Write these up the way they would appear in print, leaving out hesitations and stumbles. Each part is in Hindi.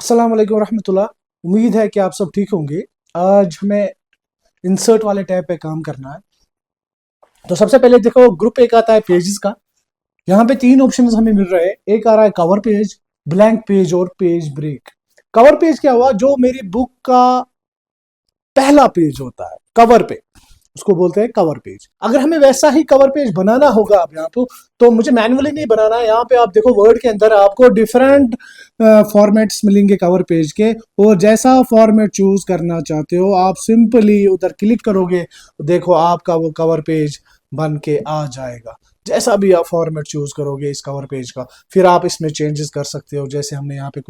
अस्सलाम वालेकुम रहमतुल्लाह। उम्मीद है कि आप सब ठीक होंगे। आज हमें इंसर्ट वाले टैब पे काम करना है। तो सबसे पहले देखो, ग्रुप एक आता है पेजेस का। यहाँ पे तीन ऑप्शंस हमें मिल रहे हैं। एक आ रहा है कवर पेज, ब्लैंक पेज और पेज ब्रेक। कवर पेज क्या हुआ? जो मेरी बुक का पहला पेज होता है कवर पे, उसको बोलते हैं कवर पेज। अगर हमें वैसा ही कवर पेज बनाना होगा अब यहाँ पे, तो मुझे मैन्युअली नहीं बनाना है। यहाँ पे आप देखो, वर्ड के अंदर आपको डिफरेंट फॉर्मेट्स मिलेंगे कवर पेज के, और जैसा फॉर्मेट चूज करना चाहते हो आप सिंपली उधर क्लिक करोगे, देखो आपका वो कवर पेज बन के आ जाएगा। जैसा भी आप फॉर्मेट चूज करोगे इस कवर पेज का, फिर आप इसमें चेंजेस कर सकते हो। जैसे हमने यहाँ पे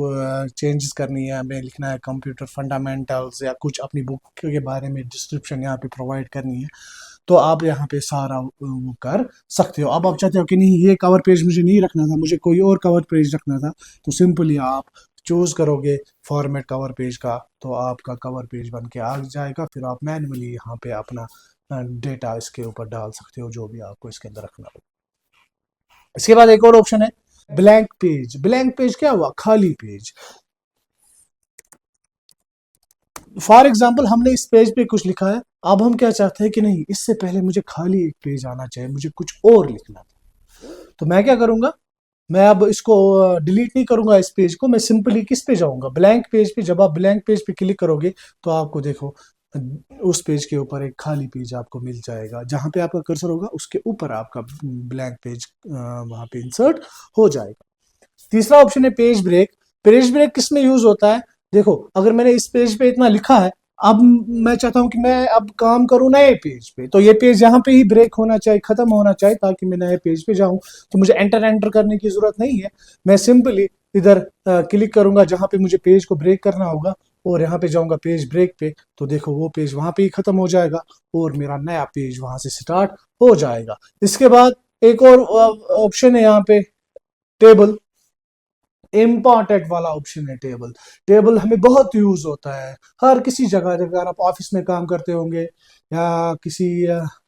चेंजेस करनी है, हमें लिखना है कंप्यूटर फंडामेंटल्स या कुछ अपनी बुक के बारे में डिस्क्रिप्शन यहाँ पे प्रोवाइड करनी है, तो आप यहाँ पे सारा वो कर सकते हो। अब आप चाहते हो कि नहीं, ये कवर पेज मुझे नहीं रखना था, मुझे कोई और कवर पेज रखना था, तो सिंपली आप चूज करोगे फॉर्मेट कवर पेज का, तो आपका कवर पेज बन के आ जाएगा। फिर आप मैन्युअली यहाँ पे अपना डेटा इसके ऊपर डाल सकते हो, जो भी आपको इसके अंदर रखना हो। इसके बाद एक और ऑप्शन है ब्लैंक पेज। ब्लैंक पेज क्या हुआ? खाली पेज। फॉर एग्जाम्पल हमने इस पेज पे कुछ लिखा है, अब हम क्या चाहते हैं कि नहीं, इससे पहले मुझे खाली एक पेज आना चाहिए, मुझे कुछ और लिखना था। तो मैं क्या करूंगा, मैं अब इसको डिलीट नहीं करूंगा इस पेज को, मैं सिंपली किस पे जाऊंगा? ब्लैंक पेज पे। जब आप ब्लैंक पेज पे क्लिक करोगे तो आपको देखो उस पेज के ऊपर एक खाली पेज आपको मिल जाएगा। जहां पे आपका कर्सर होगा उसके ऊपर आपका ब्लैंक पेज वहां पे इंसर्ट हो जाएगा। तीसरा ऑप्शन है पेज ब्रेक। पेज ब्रेक किस में यूज होता है? देखो, अगर मैंने इस पेज पे इतना लिखा है, अब मैं चाहता हूं कि मैं अब काम करूं नए पेज पे, तो ये पेज यहाँ पे ही ब्रेक होना चाहिए, खत्म होना चाहिए, ताकि मैं नए पेज पे जाऊं। तो मुझे एंटर एंटर करने की जरूरत नहीं है। मैं सिंपली इधर क्लिक करूंगा जहां पे मुझे पेज को ब्रेक करना होगा, और यहाँ पे जाऊंगा पेज ब्रेक पे, तो देखो वो पेज वहां पे ही खत्म हो जाएगा और मेरा नया पेज वहां से स्टार्ट हो जाएगा। इसके बाद एक और ऑप्शन है यहाँ पे, टेबल। इम्पॉर्टेंट वाला ऑप्शन है टेबल। टेबल हमें बहुत यूज होता है हर किसी जगह। अगर आप ऑफिस में काम करते होंगे या किसी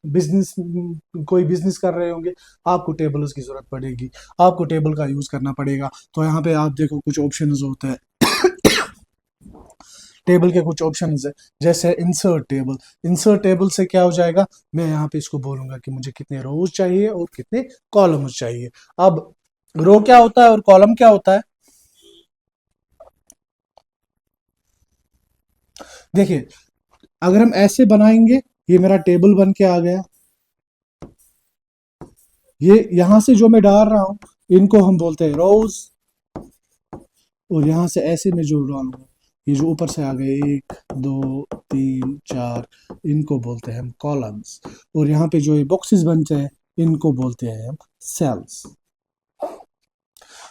बिजनेस, कोई बिजनेस कर रहे होंगे, आपको टेबल्स की जरूरत पड़ेगी, आपको टेबल का यूज करना पड़ेगा। तो यहाँ पे आप देखो कुछ ऑप्शंस होते हैं। टेबल के कुछ ऑप्शंस है, जैसे इंसर्ट टेबल। इंसर्ट टेबल से क्या हो जाएगा, मैं यहाँ पे इसको बोलूंगा कि मुझे कितने रोज चाहिए और कितने कॉलम्स चाहिए। अब रो क्या होता है और कॉलम क्या होता है? देखिए, अगर हम ऐसे बनाएंगे, ये मेरा टेबल बन के आ गया। ये यहां से जो मैं डाल रहा हूं, इनको हम बोलते हैं रोज। और यहां से ऐसे में जो डालूंगा, ये जो ऊपर से आ गए, एक दो तीन चार, इनको बोलते हैं हम कॉलम्स। और यहाँ पे जो ये बॉक्सेस बनते हैं, इनको बोलते हैं हम सेल्स।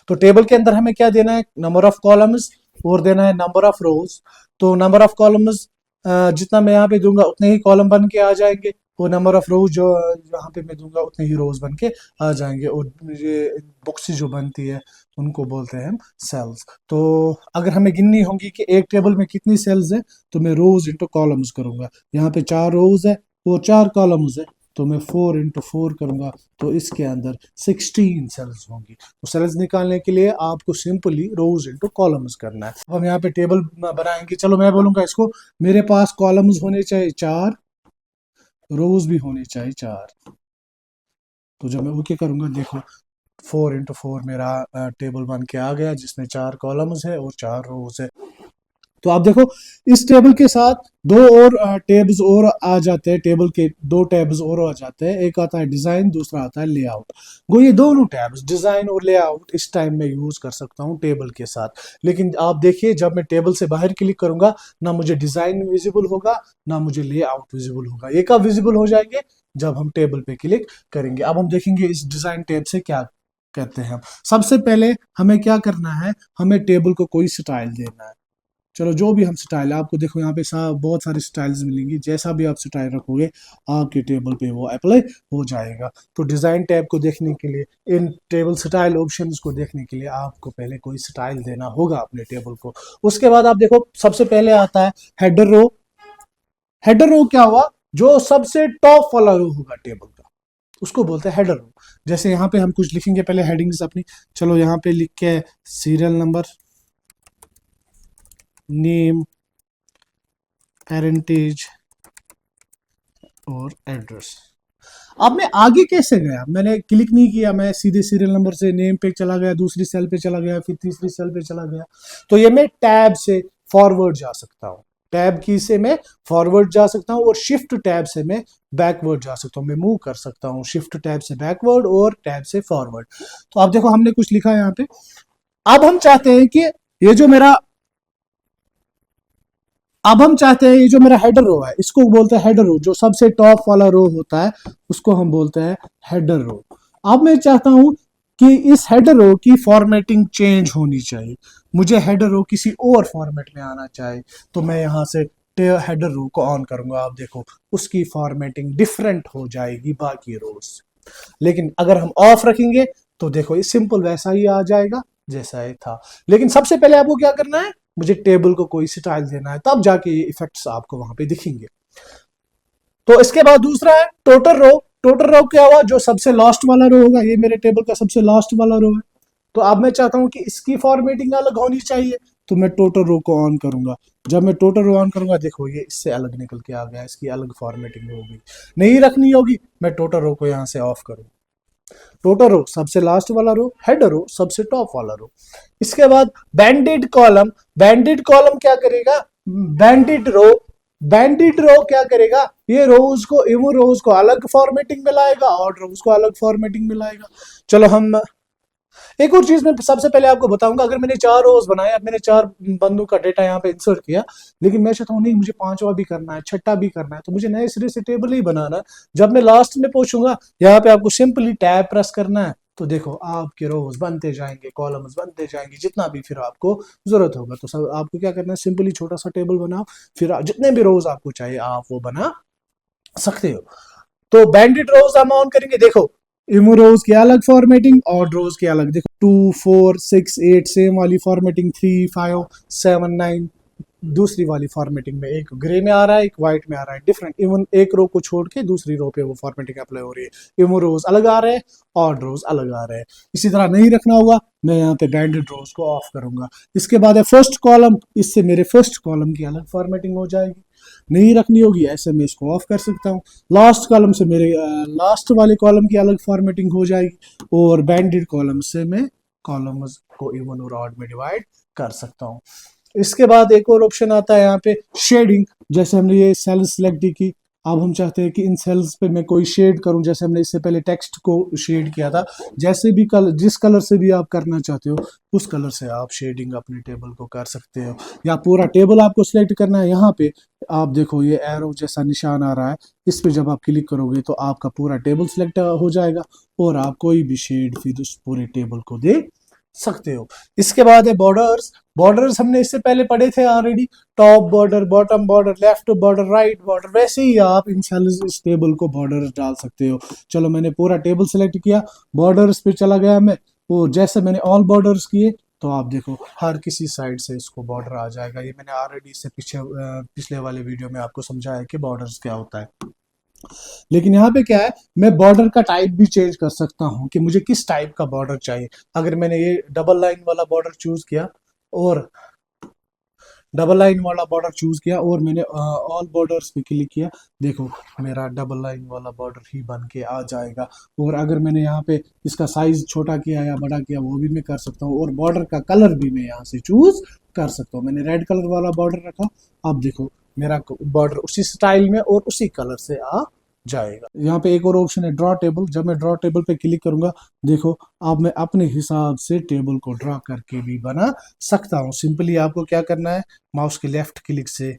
तो टेबल के अंदर हमें क्या देना है? नंबर ऑफ कॉलम्स, और देना है नंबर ऑफ रोज। तो नंबर ऑफ कॉलम्स जितना मैं यहाँ पे दूंगा उतने ही कॉलम बन के आ जाएंगे, और नंबर ऑफ रोज जो यहाँ पे मैं दूंगा उतने ही रोज बन के आ जाएंगे। और ये बॉक्सेस जो बनती है, उनको बोलते हैं हम सेल्स। तो अगर हमें गिननी होगी कि एक टेबल में कितनी सेल्स है, तो मैं रोज इंटू कॉलम्स करूंगा। यहाँ पे 4 रोज है और 4 कॉलम्स है, तो मैं 4 इंटू 4 करूंगा, तो इसके अंदर 16 सेल्स होंगी। तो सेल्स निकालने के लिए आपको सिंपली रोज इंटू कॉलम्स करना है। अब हम यहाँ पे टेबल बनाएंगे। चलो मैं बोलूंगा इसको, मेरे पास कॉलम्स होने चाहिए 4, रोज भी होने चाहिए 4। तो जब मैं ओके करूंगा, देखो 4 इंटू 4 मेरा टेबल बन के आ गया, जिसमें 4 कॉलम्स है और 4 रोज है। तो आप देखो, इस टेबल के साथ दो और टेब्स और आ जाते हैं। टेबल के दो टैब्स और आ जाते हैं, एक आता है डिजाइन, दूसरा आता है लेआउट। वो ये दोनों टैब्स डिजाइन और लेआउट इस टाइम में यूज कर सकता हूँ टेबल के साथ। लेकिन आप देखिए, जब मैं टेबल से बाहर क्लिक करूंगा, ना मुझे डिजाइन विजिबल होगा, ना मुझे लेआउट विजिबल होगा। ये कब विजिबल हो जाएंगे? जब हम टेबल पे क्लिक करेंगे। अब हम देखेंगे इस डिजाइन टैब से क्या कहते हैं। सबसे पहले हमें क्या करना है, हमें टेबल को कोई स्टाइल देना है। चलो, जो भी हम स्टाइल है, आपको देखो यहाँ पे बहुत सारी स्टाइल्स मिलेंगी, जैसा भी आप स्टाइल रखोगे आपके टेबल पे वो अप्लाई हो जाएगा। तो डिज़ाइन टैब को देखने के लिए, इन टेबल स्टाइल ऑप्शंस को देखने के लिए आपको पहले कोई स्टाइल देना होगा अपने टेबल को। उसके बाद आप देखो, सबसे पहले आता है हेडर रो। हेडर रो क्या हुआ? जो सबसे टॉप वाला रो होगा टेबल का, उसको बोलते हैं हेडर रो। जैसे यहाँ पे हम कुछ लिखेंगे पहले हेडिंग्स अपनी। चलो यहाँ पे लिख के सीरियल नंबर, नेम, पेरेंटेज और एड्रेस। अब मैं आगे कैसे गया, मैंने क्लिक नहीं किया, मैं सीधे सीरियल नंबर से नेम पे चला गया, दूसरी सेल पे चला गया, फिर तीसरी सेल पे चला गया। तो ये मैं टैब से फॉरवर्ड जा सकता हूँ, टैब की से मैं फॉरवर्ड जा सकता हूँ, और शिफ्ट टैब से मैं बैकवर्ड जा सकता हूँ। मैं मूव कर सकता हूँ शिफ्ट टैब से बैकवर्ड और टैब से फॉरवर्ड। तो अब देखो हमने कुछ लिखा है यहाँ पे। अब हम चाहते हैं कि ये जो मेरा अब हम चाहते हैं ये जो मेरा हेडर रो है, इसको बोलते हैं हेडर रो, जो सबसे टॉप वाला रो होता है उसको हम बोलते हैं हेडर रो। अब मैं चाहता हूं कि इस हेडर रो की फॉर्मेटिंग चेंज होनी चाहिए, मुझे हेडर रो किसी और फॉर्मेट में आना चाहिए। तो मैं यहां से हेडर रो को ऑन करूंगा, आप देखो उसकी फॉर्मेटिंग डिफरेंट हो जाएगी बाकी रोज। लेकिन अगर हम ऑफ रखेंगे तो देखो ये सिंपल वैसा ही आ जाएगा जैसा ये था। लेकिन सबसे पहले आपको क्या करना है, मुझे टेबल को कोई स्टाइल देना है, तब जाके ये इफेक्ट्स आपको वहां पे दिखेंगे। तो इसके बाद दूसरा है टोटल रो। टोटल रो क्या हुआ, जो सबसे लास्ट वाला रो होगा, ये मेरे टेबल का सबसे लास्ट वाला रो है। तो अब मैं चाहता हूं कि इसकी फॉर्मेटिंग अलग होनी चाहिए, तो मैं टोटल रो को ऑन करूंगा। जब मैं टोटल रो ऑन करूंगा, देखो ये इससे अलग निकल के आ गया, इसकी अलग फॉर्मेटिंग होगी। नहीं रखनी होगी, मैं टोटल रो को यहां से ऑफ करूँ। टोटल रो सबसे लास्ट वाला रो, हेडर रो सबसे टॉप वाला रो। इसके बाद बैंडेड कॉलम। बैंडेड कॉलम क्या करेगा, बैंडेड रो, बैंडेड रो क्या करेगा, ये रोज को, इवन रोज को अलग फॉर्मेटिंग में लाएगा और रोज को अलग फॉर्मेटिंग में लाएगा। चलो हम एक और चीज मैं सबसे पहले आपको बताऊंगा, अगर मैंने 4 रोज बनाए, अब मैंने 4 बंदों का डेटा यहाँ पे इंसर्ट किया, लेकिन मैं चाहता हूँ नहीं मुझे 5वां भी करना है, छठा भी करना है, तो मुझे नए सिरे से टेबल ही बनाना है। जब मैं लास्ट में पहुंचूंगा, यहाँ पे आपको सिंपली टैब प्रेस करना है, तो देखो आपके रोज बनते जाएंगे, कॉलम्स बनते जाएंगे, जितना भी फिर आपको जरूरत होगा। तो सब आपको क्या करना है, सिंपली छोटा सा टेबल बनाओ, फिर जितने भी रोज आपको चाहिए आप वो बना सकते हो। तो बैंडेड रोज हम ऑन करेंगे, देखो इमो रोज की अलग फॉर्मेटिंग और रोज की अलग, देखो 2 4 6 8 सेम वाली फॉर्मेटिंग, 3 5 7 9 दूसरी वाली फॉर्मेटिंग में, एक ग्रे में आ रहा है एक व्हाइट में आ रहा है, डिफरेंट। इवन एक रो को छोड़ के दूसरी रो पे वो फॉर्मेटिंग अप्लाई हो रही है, इमो रोज अलग आ रहे हैं और रोज अलग आ रहे हैं। इसी तरह नहीं रखना होगा, मैं यहाँ पे बैंडेड रोज को ऑफ करूंगा। इसके बाद है फर्स्ट कॉलम, इससे मेरे फर्स्ट कॉलम की अलग फॉर्मेटिंग हो जाएगी। नहीं रखनी होगी, ऐसे मैं इसको ऑफ कर सकता हूँ। लास्ट कॉलम से मेरे लास्ट वाले कॉलम की अलग फॉर्मेटिंग हो जाएगी, और बैंडेड कॉलम से मैं कॉलम्स को इवन और ऑड में डिवाइड कर सकता हूँ। इसके बाद एक और ऑप्शन आता है यहाँ पे शेडिंग। जैसे हमने ये सेल सिलेक्ट की, अब हम चाहते हैं कि इन सेल्स पे मैं कोई शेड करूं, जैसे हमने इससे पहले टेक्स्ट को शेड किया था। जैसे भी कलर, जिस कलर से भी आप करना चाहते हो उस कलर से आप शेडिंग अपने टेबल को कर सकते हो, या पूरा टेबल आपको सिलेक्ट करना है। यहाँ पे आप देखो ये एरो जैसा निशान आ रहा है, इस पे जब आप क्लिक करोगे तो आपका पूरा टेबल सिलेक्ट हो जाएगा, और आप कोई भी शेड फिर उस पूरे टेबल को दे सकते हो। इसके बाद है बॉर्डर्स। बॉर्डर्स हमने इससे पहले पढ़े थे already, top border, bottom border, left border, right border. वैसे ही आप इन सेल्स, इस टेबल को बॉर्डर्स डाल सकते हो। चलो मैंने पूरा टेबल सेलेक्ट किया, बॉर्डर्स पे चला गया मैं, वो जैसे मैंने ऑल बॉर्डर्स किए तो आप देखो हर किसी साइड से इसको बॉर्डर आ जाएगा। ये मैंने ऑलरेडी इससे पीछे पिछले वाले वीडियो में आपको समझाया कि बॉर्डर्स क्या होता है। लेकिन यहाँ पे क्या है, मैं बॉर्डर का टाइप भी चेंज कर सकता हूँ कि मुझे किस टाइप का बॉर्डर चाहिए। अगर मैंने ये डबल लाइन वाला बॉर्डर चूज किया, और डबल लाइन वाला बॉर्डर चूज किया, और मैंने ऑल बॉर्डर्स पे क्लिक किया, देखो मेरा डबल लाइन वाला बॉर्डर ही बन के आ जाएगा। और अगर मैंने यहाँ पे इसका साइज छोटा किया या बड़ा किया वो भी मैं कर सकता हूँ, और बॉर्डर का कलर भी मैं यहाँ से चूज कर सकता हूँ। मैंने रेड कलर वाला बॉर्डर रखा, अब देखो मेरा बॉर्डर उसी स्टाइल में और उसी कलर से आ जाएगा। यहाँ पे एक और ऑप्शन है ड्रॉ टेबल। जब मैं ड्रॉ टेबल पे क्लिक करूंगा, देखो अब मैं अपने हिसाब से टेबल को ड्रॉ करके भी बना सकता हूँ। सिंपली आपको क्या करना है, माउस के लेफ्ट क्लिक से,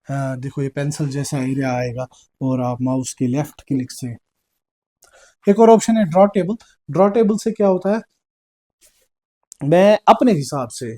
देखो ये पेंसिल जैसा एरिया आएगा, और आप माउस के लेफ्ट क्लिक से, एक और ऑप्शन है ड्रॉ टेबल। ड्रॉ टेबल से क्या होता है, मैं अपने हिसाब से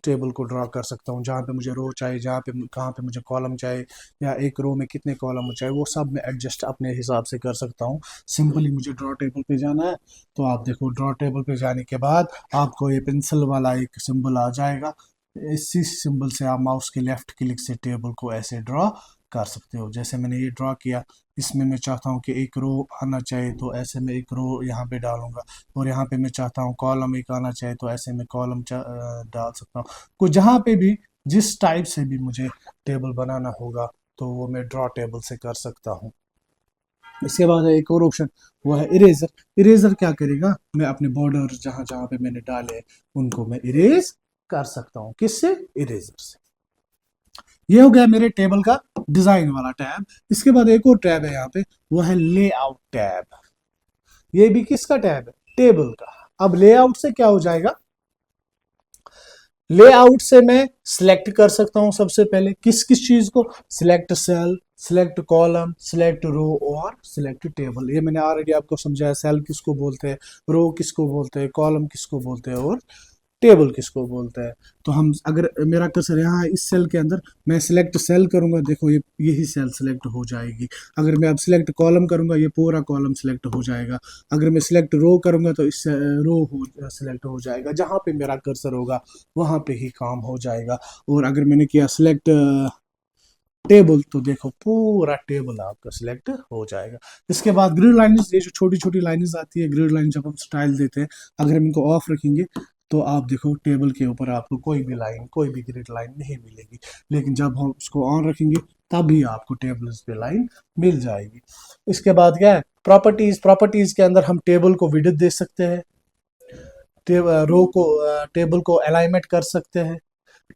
टेबल को ड्रॉ कर सकता हूँ, जहाँ पे मुझे रो चाहिए, जहाँ पे कहाँ पे मुझे कॉलम चाहिए, या एक रो में कितने कॉलम चाहिए, वो सब मैं एडजस्ट अपने हिसाब से कर सकता हूँ। सिंपली मुझे ड्रॉ टेबल पे जाना है, तो आप देखो ड्रॉ टेबल पे जाने के बाद आपको ये पेंसिल वाला एक सिंबल आ जाएगा। इसी सिंबल से आप माउस के लेफ्ट क्लिक से टेबल को ऐसे ड्रॉ कर सकते हो। जैसे मैंने ये ड्रॉ किया, इसमें मैं चाहता हूँ कि एक रो आना चाहिए, तो ऐसे मैं एक रो यहाँ पे डालूंगा, और यहाँ पे मैं चाहता हूँ कॉलम एक आना चाहिए, तो ऐसे में कॉलम डाल सकता हूँ। को जहाँ पे भी जिस टाइप से भी मुझे टेबल बनाना होगा तो वो मैं ड्रॉ टेबल से कर सकता हूँ। इसके बाद एक और ऑप्शन, वो है इरेजर। इरेजर क्या करेगा, मैं अपने बॉर्डर जहां जहां पे मैंने डाले उनको मैं इरेज कर सकता हूँ। किससे? इरेजर से। ये हो गया मेरे टेबल का डिजाइन वाला टैब। इसके बाद एक और टैब है यहाँ पे, वो है लेआउट टैब। ये भी किसका टैब है? टेबल का। अब लेआउट से क्या हो जाएगा, लेआउट से मैं सिलेक्ट कर सकता हूं सबसे पहले किस किस चीज को, select cell, select column, select row और सिलेक्ट टेबल। ये मैंने ऑलरेडी आपको समझाया, सेल किसको बोलते हैं, रो किसको बोलते हैं, कॉलम किसको बोलते हैं और टेबल किसको बोलते हैं। तो हम, अगर मेरा कर्सर यहाँ है इस सेल के अंदर, मैं सिलेक्ट सेल करूंगा, देखो ये यही सेल सिलेक्ट हो जाएगी। अगर मैं अब सिलेक्ट कॉलम करूंगा, ये पूरा कॉलम सिलेक्ट हो जाएगा। अगर मैं सिलेक्ट रो करूंगा तो इस रो हो सिलेक्ट हो जाएगा। जहां पे मेरा कर्सर होगा वहां पे ही काम हो जाएगा। और अगर मैंने किया सिलेक्ट टेबल तो देखो पूरा टेबल आपका सिलेक्ट हो जाएगा। इसके बाद ग्रिड लाइन्स, ये जो छोटी छोटी लाइन्स आती है, ग्रिड लाइन जब हम स्टाइल देते हैं, अगर हम इनको ऑफ रखेंगे तो आप देखो टेबल के ऊपर आपको कोई भी लाइन, कोई भी ग्रिड लाइन नहीं मिलेगी। लेकिन जब हम उसको ऑन रखेंगे तभी आपको टेबल पे लाइन मिल जाएगी। इसके बाद क्या है, प्रॉपर्टीज। प्रॉपर्टीज के अंदर हम टेबल को विड्थ दे सकते हैं, रो को, टेबल को अलाइनमेंट कर सकते हैं,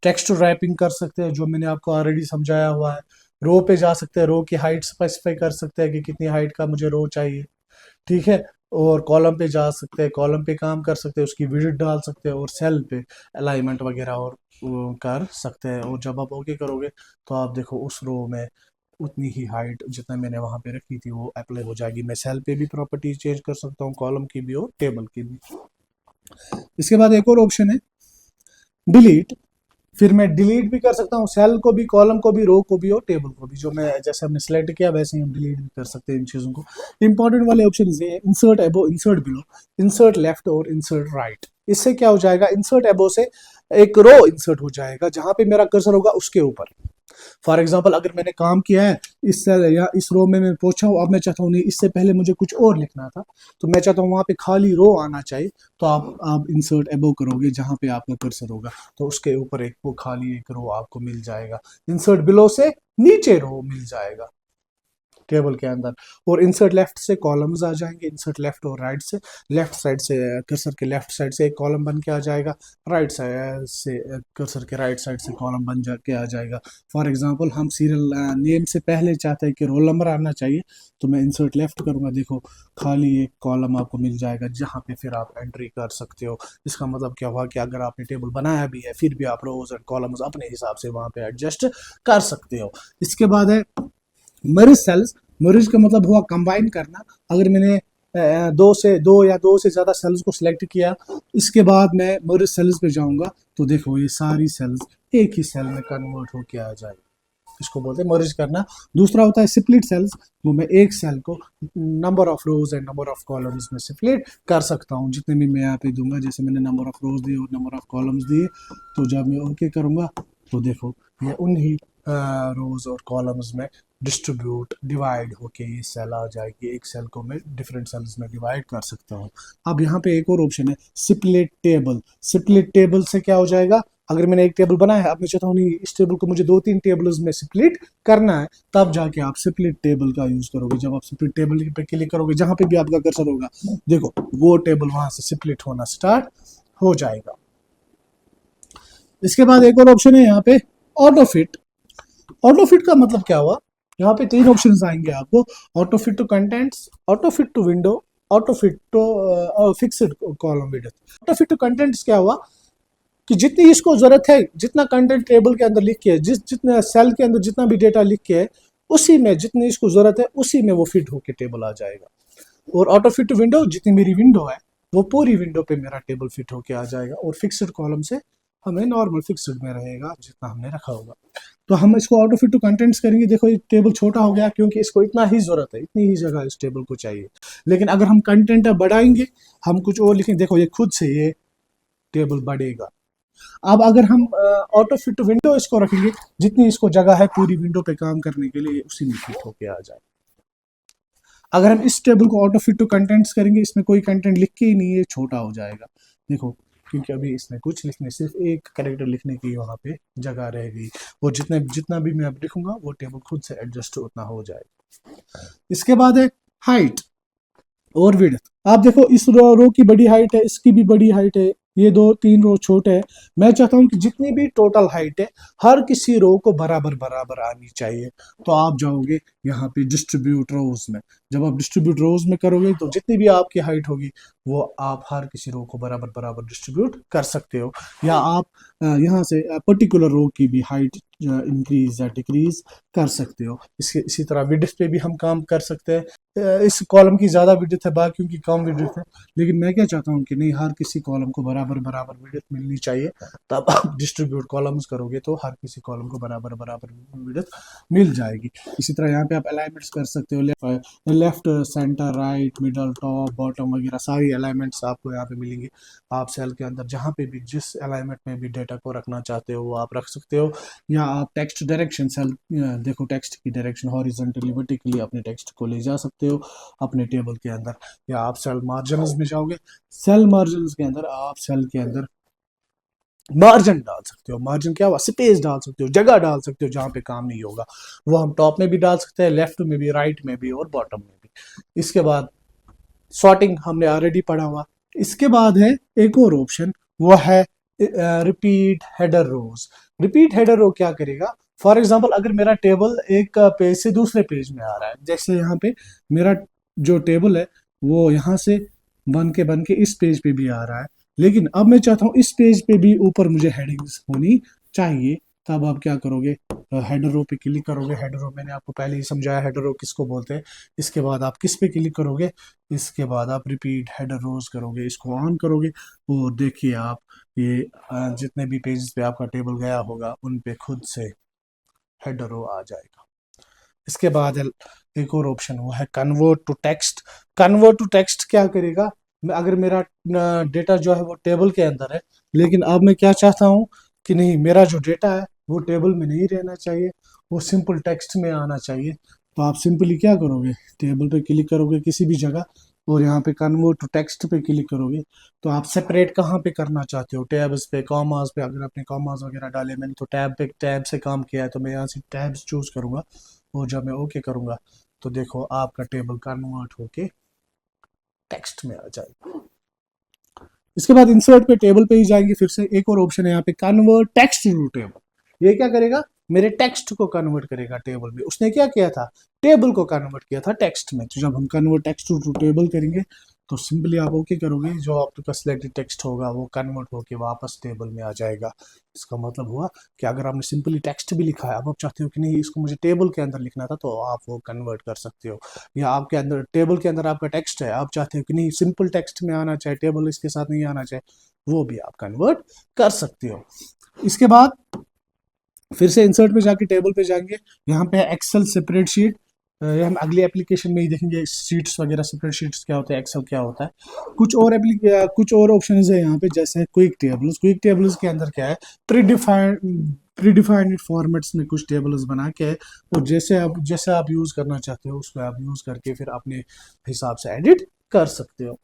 टेक्स्ट रैपिंग कर सकते हैं जो मैंने आपको ऑलरेडी समझाया हुआ है। रो पे जा सकते हैं, रो की हाइट स्पेसिफाई कर सकते हैं कि कितनी हाइट का मुझे रो चाहिए, ठीक है। और कॉलम पे जा सकते हैं, कॉलम पे काम कर सकते हैं, उसकी विड्थ डाल सकते हैं और सेल पे अलाइनमेंट वगैरह और वो कर सकते हैं। और जब आप ओके करोगे तो आप देखो उस रो में उतनी ही हाइट जितना मैंने वहां पे रखी थी वो अप्लाई हो जाएगी। मैं सेल पे भी प्रॉपर्टीज चेंज कर सकता हूँ, कॉलम की भी और टेबल की भी। इसके बाद एक और ऑप्शन है डिलीट। फिर मैं डिलीट भी कर सकता हूँ सेल को भी, कॉलम को भी, रो को भी और टेबल को भी। जो मैं जैसे हमने सिलेक्ट किया वैसे ही हम डिलीट भी कर सकते हैं इन चीज़ों को। इंपॉर्टेंट वाले ऑप्शन ये है, इंसर्ट एबो, इंसर्ट बिलो, इंसर्ट लेफ्ट और इंसर्ट राइट। इससे क्या हो जाएगा, इंसर्ट एबो से एक रो इंसर्ट हो जाएगा जहां पे मेरा कर्सर होगा उसके ऊपर। फॉर एग्जाम्पल अगर मैंने काम किया है इस सेल या इस रो में मैं पहुंचा हूँ, अब मैं चाहता हूँ नहीं इससे पहले मुझे कुछ और लिखना था, तो मैं चाहता हूँ वहां पे खाली रो आना चाहिए, तो आप इंसर्ट एबो करोगे जहां पे आपका कर्सर होगा तो उसके ऊपर एक वो खाली एक रो आपको मिल जाएगा। इंसर्ट बिलो से नीचे रो मिल जाएगा टेबल के अंदर। और इंसर्ट लेफ्ट से कॉलम्स आ जाएंगे, इंसर्ट लेफ्ट और राइट से, लेफ्ट साइड से कर्सर के लेफ्ट साइड से एक कॉलम बन के आ जाएगा, राइट साइड से कर्सर के राइट साइड से कॉलम बन के आ जाएगा। फॉर एग्जांपल हम सीरियल नेम से पहले चाहते हैं कि रोल नंबर आना चाहिए, तो मैं इंसर्ट लेफ्ट करूंगा, देखो खाली एक कॉलम आपको मिल जाएगा जहां पे फिर आप एंट्री कर सकते हो। इसका मतलब क्या हुआ कि अगर आपने टेबल बनाया भी है फिर भी आप रोज एंड कॉलम्स अपने हिसाब से वहां पे एडजस्ट कर सकते हो। इसके बाद है मर्ज सेल्स। मर्ज का मतलब हुआ कंबाइन करना। अगर मैंने दो से ज्यादा सेल्स को सिलेक्ट किया, इसके बाद मैं मर्ज सेल्स पे जाऊंगा तो देखो ये सारी सेल्स एक ही सेल में कन्वर्ट होके आ जाएगी। इसको बोलते हैं मर्ज करना। दूसरा होता है स्प्लिट सेल्स, वो मैं एक सेल को number of rose and number of columns में स्प्लिट कर सकता हूँ, जितने भी मैं यहाँ पे दूंगा। जैसे मैंने नंबर ऑफ रोज दिए और नंबर ऑफ कॉलम्स दिए, तो जब मैं ओके करूंगा तो देखो ये उन्हीं रोज और कॉलम्स में डिस्ट्रीब्यूट डिवाइड होके ये सेल आ जाएगी। एक सेल को मैं डिफरेंट सेल्स में डिवाइड कर सकता हूँ। अब यहाँ पे एक और ऑप्शन है स्प्लिट टेबल। स्प्लिट टेबल से क्या हो जाएगा, अगर मैंने एक टेबल बनाया है, अब मैं चाहता हूँ नहीं इस टेबल को मुझे 2-3 टेबल्स में स्प्लिट करना है, तब जाके आप स्प्लिट टेबल का यूज करोगे। जब आप स्प्लिट टेबल पे क्लिक करोगे जहां पे भी आपका कर्सर होगा, देखो वो टेबल वहां से स्प्लिट होना स्टार्ट हो जाएगा। इसके बाद एक और ऑप्शन है यहाँ पे ऑटो फिट। ऑटो फिट का मतलब क्या हुआ, यहाँ पे 3 ऑप्शन आएंगे आपको, auto fit to contents, auto fit to window, auto fit to fixed column width. Auto fit to contents क्या हुआ कि जितनी इसको जरूरत है, जितना कंटेंट टेबल के अंदर लिख के है, जितने सेल के अंदर जितना भी डेटा लिख के है, उसी में जितनी इसको जरूरत है उसी में वो फिट होके टेबल आ जाएगा। और ऑटो फिट टू विंडो, जितनी मेरी विंडो है वो पूरी विंडो पे मेरा टेबल फिट होके आ जाएगा। और फिक्स्ड कॉलम से हमें नॉर्मल फिक्स्ड में रहेगा जितना हमने रखा होगा। तो हम इसको ऑटो फिट टू कंटेंट्स करेंगे। देखो ये टेबल छोटा हो गया क्योंकि इसको इतना ही जरूरत है, इतनी ही जगह इस टेबल को चाहिए। लेकिन अगर हम कंटेंट बढ़ाएंगे, हम कुछ और लिखेंगे, देखो ये खुद से ये टेबल बढ़ेगा। अब अगर हम ऑटो फिट टू विंडो इसको रखेंगे, जितनी इसको जगह है पूरी विंडो पे काम करने के लिए उसी में फिट होके आ जाए। अगर हम इस टेबल को ऑटो फिट टू कंटेंट्स करेंगे, इसमें कोई कंटेंट लिख के ही नहीं है, छोटा हो जाएगा। देखो क्योंकि अभी इसमें कुछ लिखने, सिर्फ एक कैरेक्टर लिखने की वहाँ पे जगह रह गई। वो जितना भी मैं अब लिखूंगा वो टेबल खुद से एडजस्ट उतना हो जाएगा। इसके बाद है हाइट और विड्थ। आप देखो इस रो की बड़ी हाइट है, इसकी भी बड़ी हाइट है, ये दो तीन रो छोटे हैं। मैं चाहता हूं कि जितनी भी टोटल हाइट है हर किसी रो को बराबर बराबर आनी चाहिए। तो आप जाओगे यहाँ पे डिस्ट्रीब्यूट रोज में। जब आप डिस्ट्रीब्यूट रोज में करोगे तो जितनी भी आपकी हाइट होगी वो आप हर किसी रो को बराबर बराबर डिस्ट्रीब्यूट कर सकते हो। या आप यहाँ से पर्टिकुलर रो की भी हाइट इंक्रीज या डिक्रीज कर सकते हो। इसी तरह विड्थ पे भी हम काम कर सकते हैं। इस कॉलम की ज़्यादा विड्थ है, बाकियों की कम विड्थ है, लेकिन मैं क्या चाहता हूँ कि नहीं, हर किसी कॉलम को बराबर बराबर विड्थ मिलनी चाहिए। तब आप डिस्ट्रीब्यूट कॉलम्स करोगे तो हर किसी कॉलम को बराबर बराबर विड्थ मिल जाएगी। इसी तरह यहाँ पे आप अलाइनमेंट्स कर सकते हो, left centre right middle top bottom वगैरह सारी अलाइनमेंट्स आपको यहाँ पे मिलेंगी। आप सेल के अंदर जहाँ पे भी जिस अलाइनमेंट में भी डेटा को रखना चाहते हो वो आप रख सकते हो। या आप टेक्स्ट डायरेक्शन, सेल देखो टेक्स्ट की डायरेक्शन हॉरिजॉन्टली वर्टिकली अपने टेक्स्ट को ले जा सकते हो अपने टेबल के अंदर। या आप सेल मार्जिन्स में जाओगे, सेल मार्जिन्स के अंदर आप सेल के अंदर मार्जिन डाल सकते हो। मार्जिन क्या हुआ, स्पेस डाल सकते हो, जगह डाल सकते हो जहां पे काम नहीं होगा। वो हम टॉप में भी डाल सकते हैं, लेफ्ट में भी, राइट में भी और बॉटम में भी। इसके बाद सॉर्टिंग हमने ऑलरेडी पढ़ा हुआ। इसके बाद है एक और ऑप्शन, वो है रिपीट हेडर रोज। रिपीट हेडर रो क्या करेगा, फॉर एग्जांपल अगर मेरा टेबल एक पेज से दूसरे पेज में आ रहा है, जैसे यहाँ पे मेरा जो टेबल है वो यहाँ से बन के इस पेज पे भी आ रहा है, लेकिन अब मैं चाहता हूँ इस पेज पे भी ऊपर मुझे हेडिंग्स होनी चाहिए। तब आप क्या करोगे, हेडर रो पे क्लिक करोगे। हेडर रो मैंने आपको पहले ही समझाया हेडर रो किसको बोलते हैं। इसके बाद आप किस पे क्लिक करोगे, इसके बाद आप रिपीट हेडर रोज करोगे, इसको ऑन करोगे और देखिए आप ये जितने भी पेजेस पे आपका टेबल गया होगा उन पे खुद से हेडर रो आ जाएगा। इसके बाद एक और ऑप्शन वो है convert to text. Convert to text क्या करेगा, अगर मेरा डेटा जो है वो टेबल के अंदर है, लेकिन अब मैं क्या चाहता हूँ कि नहीं, मेरा जो डेटा है वो टेबल में नहीं रहना चाहिए, वो सिंपल टेक्स्ट में आना चाहिए। तो आप सिंपली क्या करोगे, टेबल पे क्लिक करोगे किसी भी जगह और यहाँ पे कन्वर्ट टू टेक्स्ट पे क्लिक करोगे। तो आप सेपरेट कहाँ पे करना चाहते हो, टैब्स पे, कॉमास पे। अगर आपने कॉमास वगैरह डाले, मैंने तो टैब से काम किया है तो मैं यहाँ से टैब्स चूज करूंगा और जब मैं ओके करूंगा तो देखो आपका टेबल कन्वर्ट होके टेक्स्ट में आ जाएगा। इसके बाद इंसर्ट पे टेबल पे ही जाएंगे, फिर से एक और ऑप्शन है यहाँ पे कन्वर्ट टेक्स्ट टू टेबल। ये क्या करेगा, मेरे टेक्स्ट को कन्वर्ट करेगा टेबल में। उसने क्या किया था, टेबल को कन्वर्ट किया था टेक्स्ट में। तो जब हम कन्वर्ट टेक्स्ट टू टेबल करेंगे तो सिंपली आप ओके करोगे, जो आपका सिलेक्टेड टेक्स्ट होगा वो कन्वर्ट होके वापस टेबल में आ जाएगा। इसका मतलब हुआ कि अगर आपने सिंपली टेक्स्ट भी लिखा है, अब आप चाहते हो कि नहीं इसको मुझे टेबल के अंदर लिखना था, तो आप वो कन्वर्ट कर सकते हो। या आपके अंदर टेबल के अंदर आपका टेक्स्ट है, आप चाहते हो कि नहीं सिंपल टेक्स्ट में आना चाहिए, टेबल इसके साथ नहीं आना चाहिए, वो भी आप कन्वर्ट कर सकते हो। इसके बाद फिर से इंसर्ट में जाके टेबल पे जाएंगे, यहाँ पे एक्सेल सेपरेट शीट। ये हम अगली एप्लीकेशन में ही देखेंगे शीट्स वगैरह, सेपरेट शीट्स क्या होता है, एक्सेल क्या होता है। कुछ और ऑप्शन है यहाँ पे, जैसे क्विक टेबल्स। क्विक टेबल्स के अंदर क्या है, प्रीडिफाइंड फॉर्मेट्स में कुछ टेबल्स बना के, और जैसे आप यूज करना चाहते हो उसको आप यूज करके फिर अपने हिसाब से एडिट कर सकते हो।